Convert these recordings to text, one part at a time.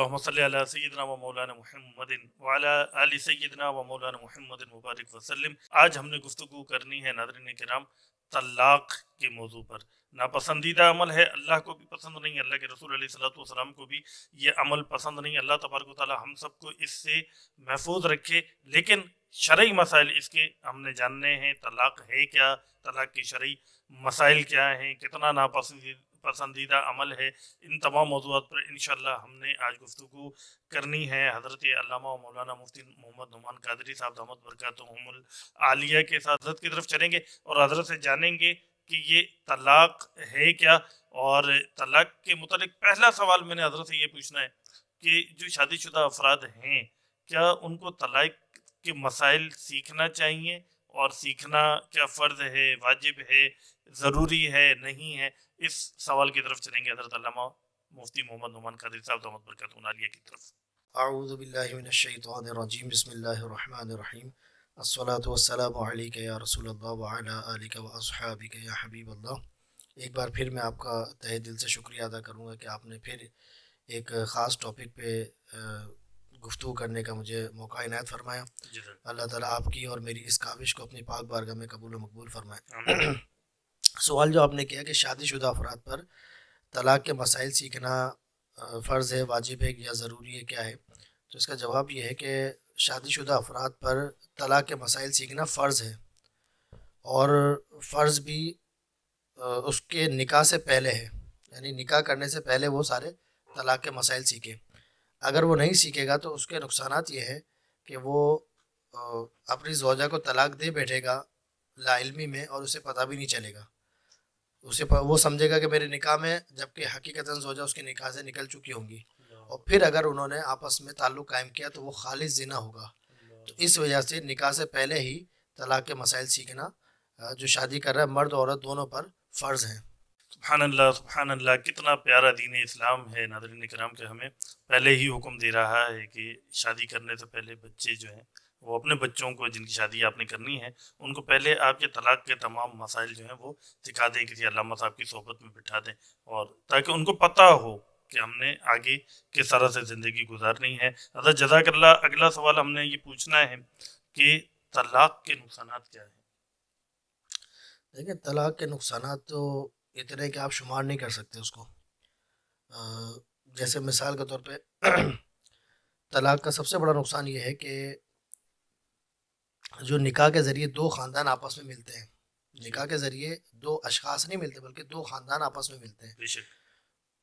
اللهم صل على سیدنا و مولانا محمد وعلى آل سیدنا و مولانا محمد مبارک وسلم۔ آج ہم نے گفتگو کرنی ہے ناظرین کرام طلاق کے موضوع پر۔ ناپسندیدہ عمل ہے، اللہ کو بھی پسند نہیں، اللہ کے رسول علیہ الصلوۃ والسلام کو بھی یہ عمل پسند نہیں۔ اللہ تبارک و تعالی ہم سب کو اس سے محفوظ رکھے، لیکن شرعی مسائل اس کے ہم نے جاننے ہیں۔ طلاق ہے کیا، طلاق کی شرعی مسائل کیا ہیں، کتنا ناپسندیدہ عمل ہے، ان تمام موضوعات پر انشاءاللہ ہم نے آج گفتگو کرنی ہے۔ حضرت علامہ و مولانا مفتی محمد نعمان قادری صاحب دامت برکاتہم العالیہ کے ساتھ حضرت کی طرف چلیں گے اور حضرت سے جانیں گے کہ یہ طلاق ہے کیا۔ اور طلاق کے متعلق پہلا سوال میں نے حضرت سے یہ پوچھنا ہے کہ جو شادی شدہ افراد ہیں، کیا ان کو طلاق کے مسائل سیکھنا چاہیے، اور سیکھنا کیا فرض ہے، واجب ہے، ضروری ہے، نہیں ہے؟ اس سوال کی طرف چلیں گے حضرت علامہ مفتی محمد نعمان قادری صاحب دامت برکاتہم العالیہ کی طرف۔ اعوذ باللہ من الشیطان الرجیم، بسم اللہ الرحمن الرحیم، الصلاۃ والسلام علیک یا رسول اللہ وعلی آلک و اصحابک یا حبیب اللہ۔ ایک بار پھر میں آپ کا تہہ دل سے شکریہ ادا کروں گا کہ آپ نے پھر ایک خاص ٹاپک پہ گفتگو کرنے کا مجھے موقع عنایت فرمایا۔ اللہ تعالیٰ آپ کی اور میری اس کاوش کو اپنی پاک بارگاہ میں قبول و مقبول فرمائے۔ سوال جو آپ نے کیا کہ شادی شدہ افراد پر طلاق کے مسائل سیکھنا فرض ہے، واجب ہے یا ضروری ہے، کیا ہے؟ تو اس کا جواب یہ ہے کہ شادی شدہ افراد پر طلاق کے مسائل سیکھنا فرض ہے، اور فرض بھی اس کے نکاح سے پہلے ہے، یعنی نکاح کرنے سے پہلے وہ سارے طلاق کے مسائل سیکھے۔ اگر وہ نہیں سیکھے گا تو اس کے نقصانات یہ ہے کہ وہ اپنی زوجہ کو طلاق دے بیٹھے گا لا علمی میں، اور اسے پتہ بھی نہیں چلے گا۔ وہ سمجھے گا کہ میرے نکاح میں، جبکہ حقیقتاً زوجہ اس کے نکاح سے نکل چکی ہوں گی، اور پھر اگر انہوں نے آپس میں تعلق قائم کیا تو وہ خالص زنا ہوگا۔ تو اس وجہ سے نکاح سے پہلے ہی طلاق کے مسائل سیکھنا جو شادی کر رہا ہے مرد عورت دونوں پر فرض ہیں۔ سبحان اللہ، سبحان اللہ، کتنا پیارا دین اسلام ہے ناظرین کرام، کہ ہمیں پہلے ہی حکم دے رہا ہے کہ شادی کرنے سے پہلے بچے جو ہیں وہ اپنے بچوں کو، جن کی شادی آپ نے کرنی ہے، ان کو پہلے آپ کے طلاق کے تمام مسائل جو ہیں وہ سکھا دیں، کسی علامہ صاحب کی صحبت میں بٹھا دیں، اور تاکہ ان کو پتہ ہو کہ ہم نے آگے کس طرح سے زندگی گزارنی ہے۔ حضرت جزاک اللہ، اگلا سوال ہم نے یہ پوچھنا ہے کہ طلاق کے نقصانات کیا ہیں؟ دیکھیں، طلاق کے نقصانات تو اتنے کہ آپ شمار نہیں کر سکتے اس کو۔ جیسے مثال کے طور پہ طلاق کا سب سے بڑا نقصان یہ ہے کہ جو نکاح کے ذریعے دو خاندان آپس میں ملتے ہیں، نکاح کے ذریعے دو اشخاص نہیں ملتے بلکہ دو خاندان آپس میں ملتے ہیں، بے شک۔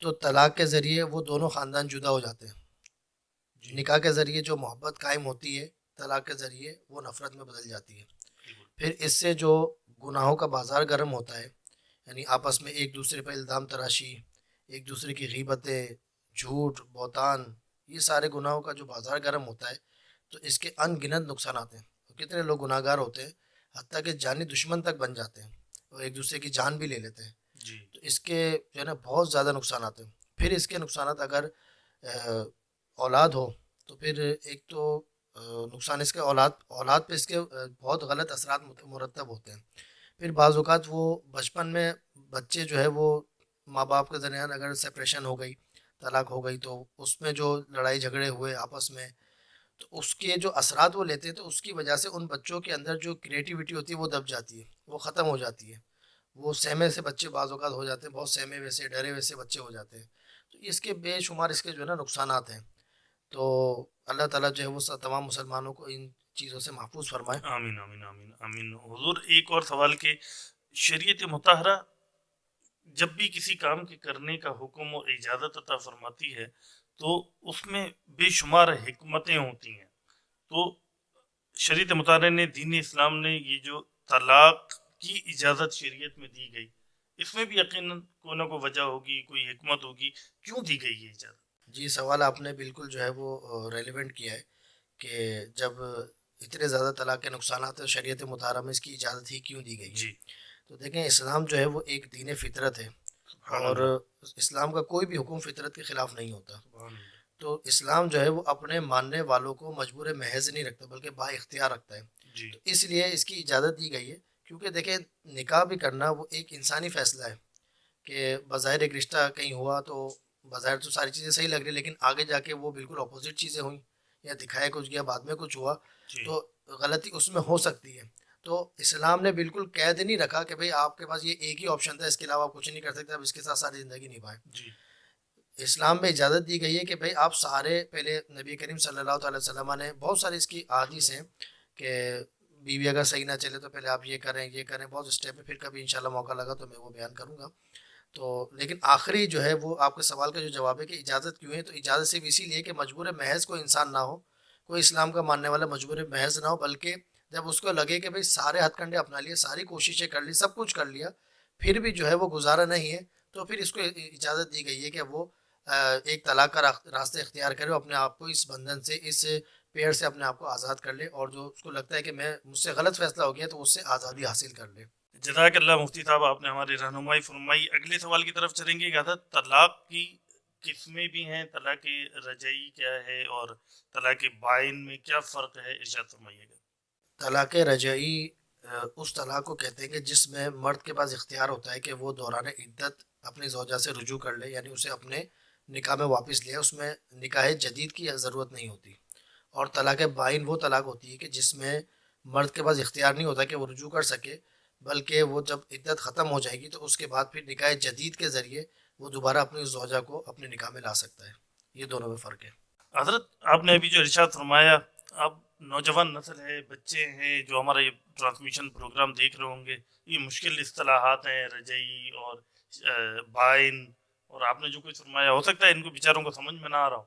تو طلاق کے ذریعے وہ دونوں خاندان جدا ہو جاتے ہیں۔ نکاح کے ذریعے جو محبت قائم ہوتی ہے، طلاق کے ذریعے وہ نفرت میں بدل جاتی ہے۔ پھر اس سے جو گناہوں کا بازار گرم ہوتا ہے، یعنی آپس میں ایک دوسرے پر الزام تراشی، ایک دوسرے کی غیبتیں، جھوٹ، بہتان، یہ سارے گناہوں کا جو بازار گرم ہوتا ہے، تو اس کے ان گنت نقصانات ہیں۔ کتنے لوگ گناہ گار ہوتے ہیں، حتیٰ کہ جانی دشمن تک بن جاتے ہیں اور ایک دوسرے کی جان بھی لے لیتے ہیں۔ تو اس کے جو ہے نا بہت زیادہ نقصانات ہیں۔ پھر اس کے نقصانات اگر اولاد ہو تو پھر ایک تو نقصان اس کے اولاد پہ اس کے بہت غلط اثرات مرتب ہوتے ہیں۔ پھر بعض اوقات وہ بچپن میں بچے جو ہے وہ ماں باپ کے درمیان اگر سپریشن ہو گئی، طلاق ہو گئی، تو اس میں جو لڑائی جھگڑے ہوئے آپس میں، تو اس کے جو اثرات وہ لیتے ہیں، تو اس کی وجہ سے ان بچوں کے اندر جو کریٹیوٹی ہوتی ہے وہ دب جاتی ہے، وہ ختم ہو جاتی ہے۔ وہ سہمے سے بچے بعض اوقات ہو جاتے ہیں، بہت سہمے ویسے ڈرے ویسے بچے ہو جاتے ہیں۔ تو اس کے بے شمار اس کے جو ہے نا نقصانات ہیں۔ تو اللہ تعالیٰ جو ہے وہ تمام مسلمانوں کو ان چیزوں سے محفوظ فرمائے۔ آمین آمین آمین آمین۔ حضور، ایک اور سوال کہ شریعت مطہرہ جب بھی کسی کام کے کرنے کا حکم اور اجازت عطا فرماتی ہے تو اس میں بے شمار حکمتیں ہوتی ہیں۔ تو شریعت مطہرہ نے، دین اسلام نے، یہ جو طلاق کی اجازت شریعت میں دی گئی، اس میں بھی یقیناً کوئی نہ کوئی وجہ ہوگی، کوئی حکمت ہوگی، کیوں دی گئی یہ اجازت؟ جی، سوال آپ نے بالکل جو ہے وہ ریلیونٹ کیا ہے کہ جب اتنے زیادہ طلاق کے نقصانات ہیں، شریعت مطہرہ میں اس کی اجازت ہی کیوں دی گئی ہے؟ جی، تو دیکھیں، اسلام جو ہے وہ ایک دین فطرت ہے، اور اسلام کا کوئی بھی حکم فطرت کے خلاف نہیں ہوتا۔ تو اسلام جو ہے وہ اپنے ماننے والوں کو مجبور محض نہیں رکھتا بلکہ با اختیار رکھتا ہے۔ تو اس لیے اس کی اجازت دی گئی ہے، کیونکہ دیکھیں نکاح بھی کرنا وہ ایک انسانی فیصلہ ہے کہ بظاہر ایک رشتہ کہیں ہوا تو بظاہر تو ساری چیزیں صحیح لگ رہی لیکن آگے جا کے وہ بالکل اپوزٹ چیزیں ہوئیں یا دکھایا کچھ گیا بعد میں کچھ ہوا جی تو غلطی اس میں ہو سکتی ہے. تو اسلام نے بالکل قید نہیں رکھا کہ بھئی آپ کے پاس یہ ایک ہی آپشن تھا، اس کے علاوہ آپ کچھ نہیں کر سکتے، آپ اس کے ساتھ ساری زندگی نبھائیں. جی اسلام میں اجازت دی گئی ہے کہ بھئی آپ سارے، پہلے نبی کریم صلی اللہ علیہ وسلم نے بہت ساری اس کی احادیث ہیں کہ بیوی اگر صحیح نہ چلے تو پہلے آپ یہ کریں بہت اسٹیپ ہے، پھر کبھی انشاءاللہ موقع لگا تو میں وہ بیان کروں گا. تو لیکن آخری جو ہے وہ آپ کے سوال کا جو جواب ہے کہ اجازت کیوں ہے، تو اجازت صرف اسی لیے کہ مجبور محض کوئی انسان نہ ہو، کوئی اسلام کا ماننے والا مجبور محض نہ ہو، بلکہ جب اس کو لگے کہ بھئی سارے ہتھ کنڈے اپنا لیے، ساری کوششیں کر لی، سب کچھ کر لیا، پھر بھی جو ہے وہ گزارا نہیں ہے، تو پھر اس کو اجازت دی گئی ہے کہ وہ ایک طلاق کا راستہ اختیار کرے، اپنے آپ کو اس بندھن سے، اس پیڑ سے اپنے آپ کو آزاد کر لے، اور جو اس کو لگتا ہے کہ مجھ سے غلط فیصلہ ہو گیا تو اس سے آزادی حاصل کر لے. جزاک اللہ مفتی صاحب، آپ نے ہماری رہنمائی فرمائی. اگلے سوال کی طرف چلیں گے. کہا تھا طلاق کی قسمیں بھی ہیں، طلاق رجعی کیا ہے اور طلاق بائن میں کیا فرق ہے، ارشاد فرمائیے گا. طلاق رجعی اس طلاق کو کہتے ہیں کہ جس میں مرد کے پاس اختیار ہوتا ہے کہ وہ دوران عدت اپنی زوجہ سے رجوع کر لے، یعنی اسے اپنے نکاح میں واپس لے، اس میں نکاح جدید کی ضرورت نہیں ہوتی. اور طلاق بائن وہ طلاق ہوتی ہے کہ جس میں مرد کے پاس اختیار نہیں ہوتا کہ وہ رجوع کر سکے، بلکہ وہ جب عدت ختم ہو جائے گی تو اس کے بعد پھر نکاح جدید کے ذریعے وہ دوبارہ اپنی زوجہ کو اپنے نکاح میں لا سکتا ہے. یہ دونوں میں فرق ہے. حضرت آپ نے ابھی جو ارشاد فرمایا، اب نوجوان نسل ہے، بچے ہیں جو ہمارا یہ ٹرانسمیشن پروگرام دیکھ رہے ہوں گے، یہ مشکل اصطلاحات ہیں رجعی اور بائن، اور آپ نے جو کچھ فرمایا ہو سکتا ہے ان کو بیچاروں کو سمجھ میں نہ آ رہا ہو،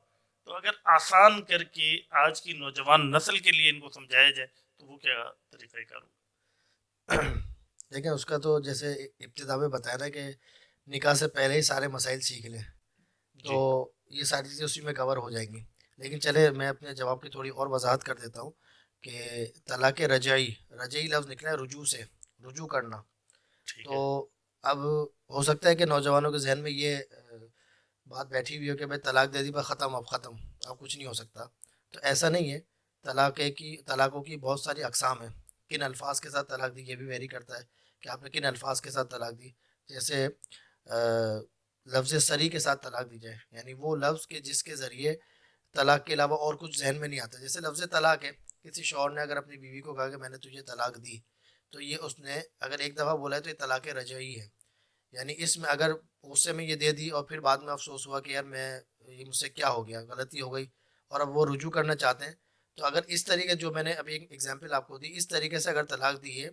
تو اگر آسان کر کے آج کی نوجوان نسل کے لیے ان کو سمجھایا جائے تو وہ کیا طریقہ کار ہوگا؟ لیکن اس کا تو جیسے ابتدا میں بتایا نا کہ نکاح سے پہلے ہی سارے مسائل سیکھ لیں تو جی یہ ساری چیزیں اسی میں کور ہو جائیں گی. لیکن چلے میں اپنے جواب کی تھوڑی اور وضاحت کر دیتا ہوں کہ طلاق رجعی لفظ نکلا ہے رجوع سے، رجوع کرنا. ٹھیک تو ہے. اب ہو سکتا ہے کہ نوجوانوں کے ذہن میں یہ بات بیٹھی ہوئی ہو کہ بھائی طلاق دے دی بس ختم، اب کچھ نہیں ہو سکتا. تو ایسا نہیں ہے. طلاقوں کی بہت ساری اقسام ہیں. کن الفاظ کے ساتھ طلاق دی یہ بھی ویری کرتا ہے کہ آپ نے کن الفاظ کے ساتھ طلاق دی. جیسے لفظ صریح کے ساتھ طلاق دی جائے، یعنی وہ لفظ کہ جس کے ذریعے طلاق کے علاوہ اور کچھ ذہن میں نہیں آتا. جیسے لفظ طلاق ہے، کسی شوہر نے اگر اپنی بیوی کو کہا کہ میں نے تجھے طلاق دی، تو یہ اس نے اگر ایک دفعہ بولا ہے تو یہ طلاق رجعی ہے. یعنی اس میں اگر غصے میں یہ دے دی اور پھر بعد میں افسوس ہوا کہ یار یہ مجھ سے کیا ہو گیا، غلطی ہو گئی، اور اب وہ رجوع کرنا چاہتے ہیں، تو اگر اس طریقے جو میں نے ابھی ایک ایگزامپل آپ کو دی، اس طریقے سے اگر طلاق دی ہے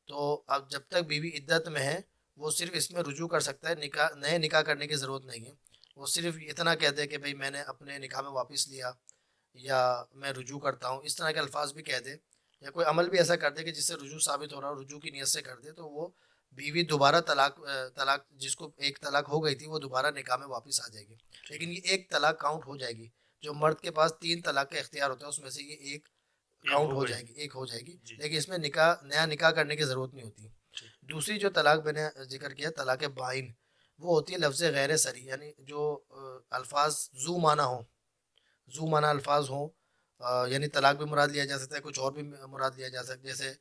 تو اب جب تک بیوی عدت میں ہے وہ صرف اس میں رجوع کر سکتا ہے، نئے نکاح کرنے کی ضرورت نہیں ہے. وہ صرف اتنا کہتے ہیں کہ بھئی میں نے اپنے نکاح میں واپس لیا یا میں رجوع کرتا ہوں، اس طرح کے الفاظ بھی کہہ دے، یا کوئی عمل بھی ایسا کر دے کہ جس سے رجوع ثابت ہو رہا ہو، رجوع کی نیت سے کر دے، تو وہ بیوی دوبارہ طلاق جس کو ایک طلاق ہو گئی تھی وہ دوبارہ نکاح میں واپس آ جائے گی. لیکن یہ ایک طلاق کاؤنٹ ہو جائے گی. جو مرد کے پاس 3 طلاق کا اختیار ہوتا ہے اس میں سے یہ ایک یہ کاؤنٹ ہو ہو گئی. جائے گی، ایک ہو جائے گی. جی لیکن اس میں نیا نکاح کرنے کی ضرورت نہیں ہوتی. ٹھیک. دوسری جو طلاق میں نے ذکر کیا طلاق بائن، وہ ہوتی ہے لفظ غیر صریح، یعنی جو الفاظ ذو معنی الفاظ ہوں، یعنی طلاق بھی مراد لیا جا سکتا ہے، کچھ اور بھی مراد لیا جا سکتا ہے. جیسے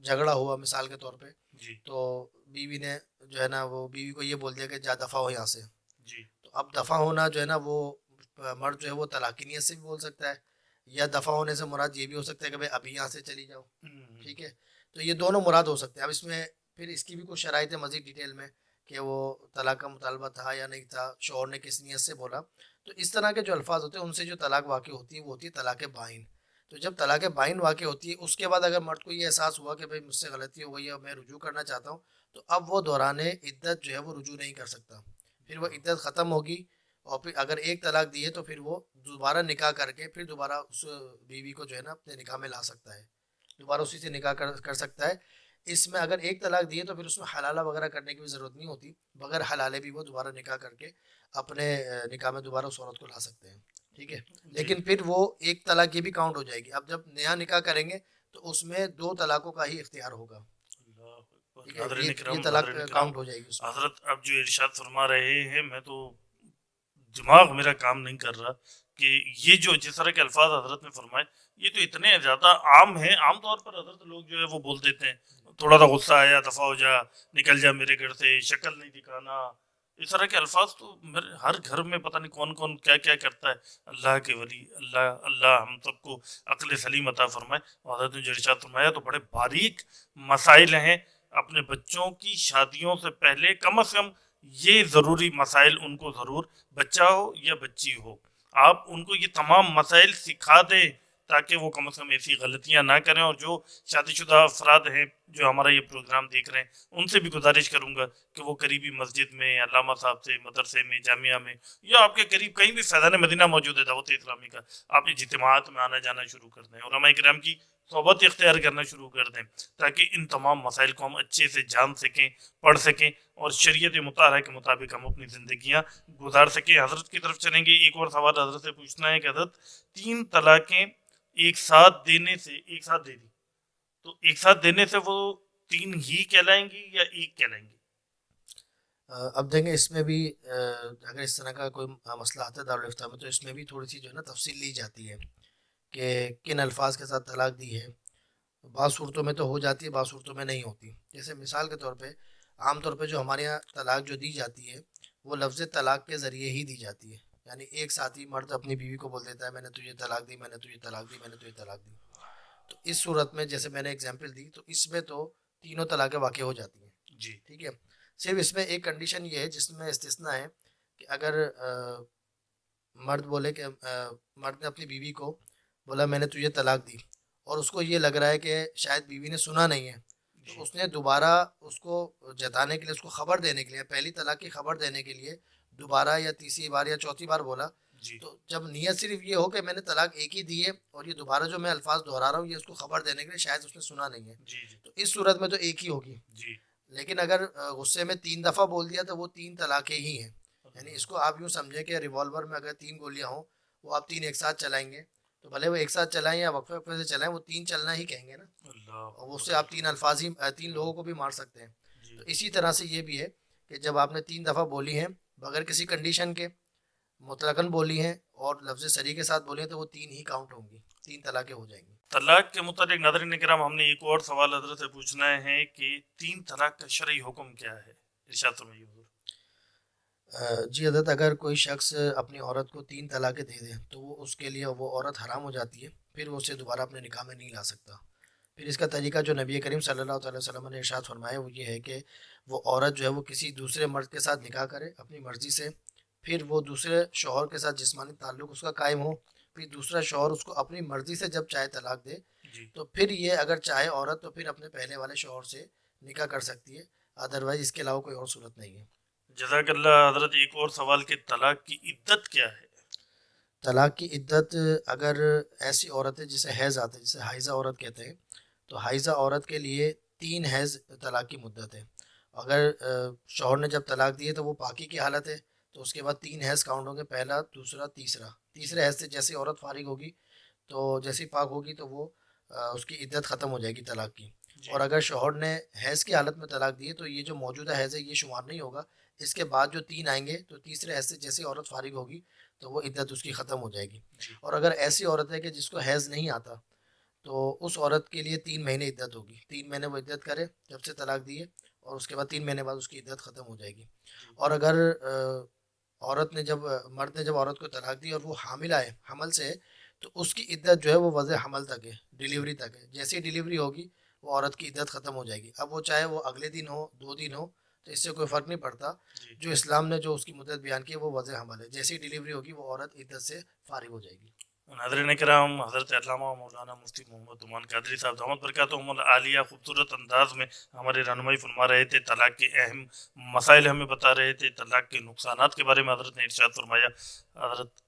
جھگڑا ہوا مثال کے طور پہ، جی تو بیوی نے جو ہے نا وہ بیوی کو یہ بول دیا کہ جا دفع ہو یہاں سے. جی تو اب دفع ہونا جو ہے نا وہ مرد جو ہے وہ طلاق کی نیت سے بھی بول سکتا ہے، یا دفع ہونے سے مراد یہ بھی ہو سکتا ہے کہ بھائی ابھی یہاں سے چلی جاؤ. ٹھیک ہے. تو یہ دونوں مراد ہو سکتے ہیں. اب اس میں پھر اس کی بھی کچھ شرائط ہے مزید ڈیٹیل میں کہ وہ طلاق کا مطالبہ تھا یا نہیں تھا، شوہر نے کس نیت سے بولا. تو اس طرح کے جو الفاظ ہوتے ہیں ان سے جو طلاق واقع ہوتی ہے وہ ہوتی ہے طلاق بائن. تو جب طلاق بائن واقع ہوتی ہے اس کے بعد اگر مرد کو یہ احساس ہوا کہ بھائی مجھ سے غلطی ہو گئی ہے اور میں رجوع کرنا چاہتا ہوں، تو اب وہ دوران عدت جو ہے وہ رجوع نہیں کر سکتا. پھر وہ عدت ختم ہوگی، اور پھر اگر ایک طلاق دی ہے تو پھر وہ دوبارہ نکاح کر کے پھر دوبارہ اس بیوی کو جو ہے نا اپنے نکاح میں لا سکتا ہے، دوبارہ اسی سے نکاح کر سکتا ہے. اس میں اگر ایک طلاق دی ہے تو پھر اس میں حلالہ وغیرہ کرنے کی بھی ضرورت نہیں ہوتی. بغیر حلالے بھی وہ دوبارہ نکاح کر کے اپنے نکاح میں دوبارہ اس عورت کو لا سکتے ہیں. ٹھیک ہے. جی. لیکن پھر وہ ایک طلاق یہ بھی کاؤنٹ ہو جائے گی. اب جب نیا نکاح کریں گے تو اس میں 2 طلاقوں کا ہی اختیار ہوگا. اللہ اکبر. ٹھیک ہے. حاضرین یہ کرام، طلاق حاضرین کرام، کاؤنٹ ہو جائے گی اس میں. حضرت اب جو ارشاد فرما رہے ہیں، میں تو دماغ میرا کام نہیں کر رہا کہ یہ جو جس طرح کے الفاظ حضرت نے فرمائے یہ تو اتنے زیادہ عام ہیں. عام طور پر حضرت لوگ جو ہے وہ بول دیتے ہیں تھوڑا سا غصہ آیا دفع ہو جا، نکل جا میرے گھر سے، شکل نہیں دکھانا، اس طرح کے الفاظ تو ہر گھر میں پتہ نہیں کون کون کیا کیا کرتا ہے. اللہ کے ولی، اللہ اللہ ہم سب کو عقل سلیم عطا فرمائے. اور حضرت نے جو ارشاد فرمایا تو بڑے باریک مسائل ہیں. اپنے بچوں کی شادیوں سے پہلے کم از کم یہ ضروری مسائل ان کو ضرور، بچہ ہو یا بچی ہو، آپ ان کو یہ تمام مسائل سکھا دیں تاکہ وہ کم از کم ایسی غلطیاں نہ کریں. اور جو شادی شدہ افراد ہیں جو ہمارا یہ پروگرام دیکھ رہے ہیں، ان سے بھی گزارش کروں گا کہ وہ قریبی مسجد میں، علامہ صاحب سے، مدرسے میں، جامعہ میں، یا آپ کے قریب کہیں بھی فیضان مدینہ موجود ہے دعوت اسلامی کا، آپ اجتماعات میں آنا جانا شروع کر دیں، علماء کرام کی صحبت اختیار کرنا شروع کر دیں، تاکہ ان تمام مسائل کو ہم اچھے سے جان سکیں، پڑھ سکیں، اور شریعت مطالعہ کے مطابق ہم اپنی زندگیاں گزار سکیں. حضرت کی طرف چلیں گے. ایک اور سوال حضرت سے پوچھنا ہے کہ حضرت 3 طلاقیں ایک ساتھ دینے سے، ایک ساتھ دے دی تو ایک ساتھ دینے سے وہ 3 ہی کہلائیں گی یا ایک کہلائیں گی؟ اب دیکھیں اس میں بھی اگر اس طرح کا کوئی مسئلہ آتا ہے دارالفتہ میں، تو اس میں بھی تھوڑی سی جو ہے نا تفصیل لی جاتی ہے کہ کن الفاظ کے ساتھ طلاق دی ہے. بعض صورتوں میں تو ہو جاتی ہے، بعض صورتوں میں نہیں ہوتی. جیسے مثال کے طور پہ عام طور پہ جو ہمارے یہاں طلاق جو دی جاتی ہے وہ لفظ طلاق کے ذریعے ہی دی جاتی ہے. یعنی ایک ساتھ ہی مرد اپنی بیوی کو بول دیتا ہے میں نے تجھے طلاق دی، میں نے تجھے طلاق دی، میں نے تجھے طلاق دی. تو اس صورت میں جیسے میں نے اگزامپل دی، تو اس میں تو تینوں طلاقیں واقع ہو جاتی ہیں. جی ٹھیک ہے. صرف اس میں ایک کنڈیشن یہ ہے جس میں استثناء ہے کہ اگر مرد بولے کہ مرد نے اپنی بیوی کو بولا میں نے تجھے طلاق دی، اور اس کو یہ لگ رہا ہے کہ شاید بیوی نے سنا نہیں ہے، جی تو اس نے دوبارہ اس کو جتانے کے لیے، اس کو خبر دینے کے لیے، پہلی طلاق کی خبر دینے کے لیے دوبارہ یا تیسری بار یا چوتھی بار بولا. جی تو جب نیت صرف یہ ہو کہ میں نے طلاق ایک ہی دی ہے، اور یہ دوبارہ جو میں الفاظ دہرا رہا ہوں یہ اس کو خبر دینے کے لیے شاید اس نے سنا نہیں ہے، جی جی تو اس صورت میں تو ایک ہی ہوگی. جی لیکن اگر غصے میں 3 دفعہ بول دیا تو وہ 3 طلاقیں ہی ہیں. یعنی اس کو آپ یوں سمجھیں کہ ریوالور میں اگر 3 گولیاں ہوں، وہ آپ 3 ایک ساتھ چلائیں گے، تو بھلے وہ ایک ساتھ چلائیں یا وقفے وقفے سے چلائیں، وہ 3 چلنا ہی کہیں گے نا. اللہ اور وہ اس سے آپ 3 الفاظ ہی 3 لوگوں کو بھی مار سکتے ہیں. جی تو اسی طرح سے یہ بھی ہے کہ جب آپ نے 3 دفعہ بولی ہیں بغیر کسی کنڈیشن کے، مطلقاً بولی ہیں اور لفظ سری کے ساتھ بولی ہیں، تو وہ 3 ہی کاؤنٹ ہوں گی، 3 طلاقیں ہو جائیں گی. طلاق کے متعلق ناظرین کرام ہم نے ایک اور سوال حضرت سے پوچھنا ہے کہ 3 طلاق کا شرعی حکم کیا ہے؟ ارشاد فرمائیے حضور. جی حضرت، اگر کوئی شخص اپنی عورت کو 3 طلاقیں دے دے تو وہ اس کے لیے وہ عورت حرام ہو جاتی ہے، پھر وہ اسے دوبارہ اپنے نکاح میں نہیں لا سکتا. پھر اس کا طریقہ جو نبی کریم صلی اللہ تعالی وسلم نے ارشاد فرمایا وہ یہ ہے کہ وہ عورت جو ہے وہ کسی دوسرے مرد کے ساتھ نکاح کرے اپنی مرضی سے، پھر وہ دوسرے شوہر کے ساتھ جسمانی تعلق اس کا قائم ہو، پھر دوسرا شوہر اس کو اپنی مرضی سے جب چاہے طلاق دے، جی تو پھر یہ اگر چاہے عورت تو پھر اپنے پہلے والے شوہر سے نکاح کر سکتی ہے. ادروائز اس کے علاوہ کوئی اور صورت نہیں ہے. جزاک اللہ. حضرت ایک اور سوال کہ طلاق کی عدت کیا ہے؟ طلاق کی عدت، اگر ایسی عورت ہے جسے حیض آتا ہے، جسے حائضہ عورت کہتے ہیں، تو حائضہ عورت کے لیے 3 حیض طلاق کی مدت ہے. اگر شوہر نے جب طلاق دی ہے تو وہ پاکی کی حالت ہے، تو اس کے بعد 3 حیض کاؤنٹ ہوں گے، پہلا، دوسرا، تیسرا. تیسرے حیض سے جیسی عورت فارغ ہوگی تو جیسی پاک ہوگی تو وہ اس کی عدت ختم ہو جائے گی طلاق کی. جی اور اگر شوہر نے حیض کی حالت میں طلاق دی ہے تو یہ جو موجودہ حیض ہے یہ شمار نہیں ہوگا. اس کے بعد جو 3 آئیں گے تو تیسرے حیض سے جیسی عورت فارغ ہوگی تو وہ عدت اس کی ختم ہو جائے گی. جی اور اگر ایسی عورت ہے کہ جس کو حیض نہیں آتا تو اس عورت کے لیے 3 مہینے عدت ہوگی. 3 مہینے وہ عدت کرے جب سے طلاق دی ہے، اور اس کے بعد 3 مہینے بعد اس کی عدت ختم ہو جائے گی. جی اور اگر عورت نے جب مرد نے جب عورت کو طلاق دی اور وہ حاملہ ہے، حمل سے ہے، تو اس کی عدت جو ہے وہ وضع حمل تک ہے، ڈیلیوری تک ہے. جیسے ہی ڈیلیوری ہوگی وہ عورت کی عدت ختم ہو جائے گی. اب وہ چاہے وہ اگلے دن ہو، 2 دن ہو، تو اس سے کوئی فرق نہیں پڑتا. جی جو اسلام نے جو اس کی مدت بیان کی ہے وہ وضع حمل ہے. جیسے ہی ڈیلیوری ہوگی وہ عورت عدت سے فارغ ہو جائے گی. ناظرین کرام، حضرت علامہ مولانا مفتی محمد عمان قادری صاحب دامت برکاتہم العالیہ خوبصورت انداز میں ہمارے رہنمائی فرما رہے تھے، طلاق کے اہم مسائل ہمیں بتا رہے تھے، طلاق کے نقصانات کے بارے میں حضرت نے ارشاد فرمایا. حضرت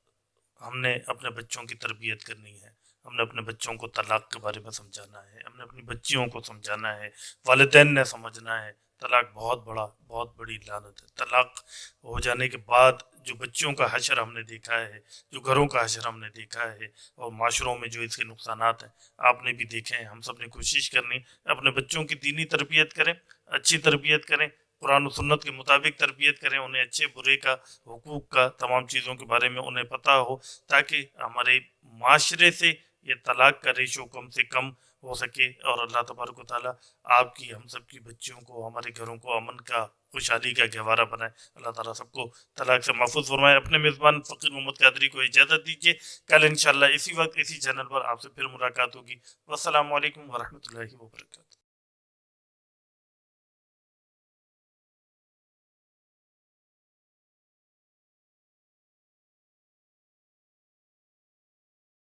ہم نے اپنے بچوں کی تربیت کرنی ہے، ہم نے اپنے بچوں کو طلاق کے بارے میں سمجھانا ہے، ہم نے اپنی بچیوں کو سمجھانا ہے، والدین نے سمجھنا ہے. طلاق بہت بڑی لعنت ہے. طلاق ہو جانے کے بعد جو بچوں کا حشر ہم نے دیکھا ہے، جو گھروں کا حشر ہم نے دیکھا ہے، اور معاشروں میں جو اس کے نقصانات ہیں آپ نے بھی دیکھے ہیں. ہم سب نے کوشش کرنی اپنے بچوں کی دینی تربیت کریں، اچھی تربیت کریں، قرآن و سنت کے مطابق تربیت کریں، انہیں اچھے برے کا، حقوق کا، تمام چیزوں کے بارے میں انہیں پتہ ہو، تاکہ ہمارے معاشرے سے یہ طلاق کا ریشو کم سے کم ہو سکے. اور اللہ تبارک و تعالیٰ آپ کی، ہم سب کی بچیوں کو، ہمارے گھروں کو امن کا خوشحالی کا گہوارہ بنائے. اللہ تعالیٰ سب کو طلاق سے محفوظ فرمائے. اپنے میزبان فقیر محمد قادری کو اجازت دیجیے. کل انشاءاللہ اسی وقت اسی چینل پر آپ سے پھر ملاقات ہوگی. والسلام علیکم ورحمۃ اللہ وبرکاتہ.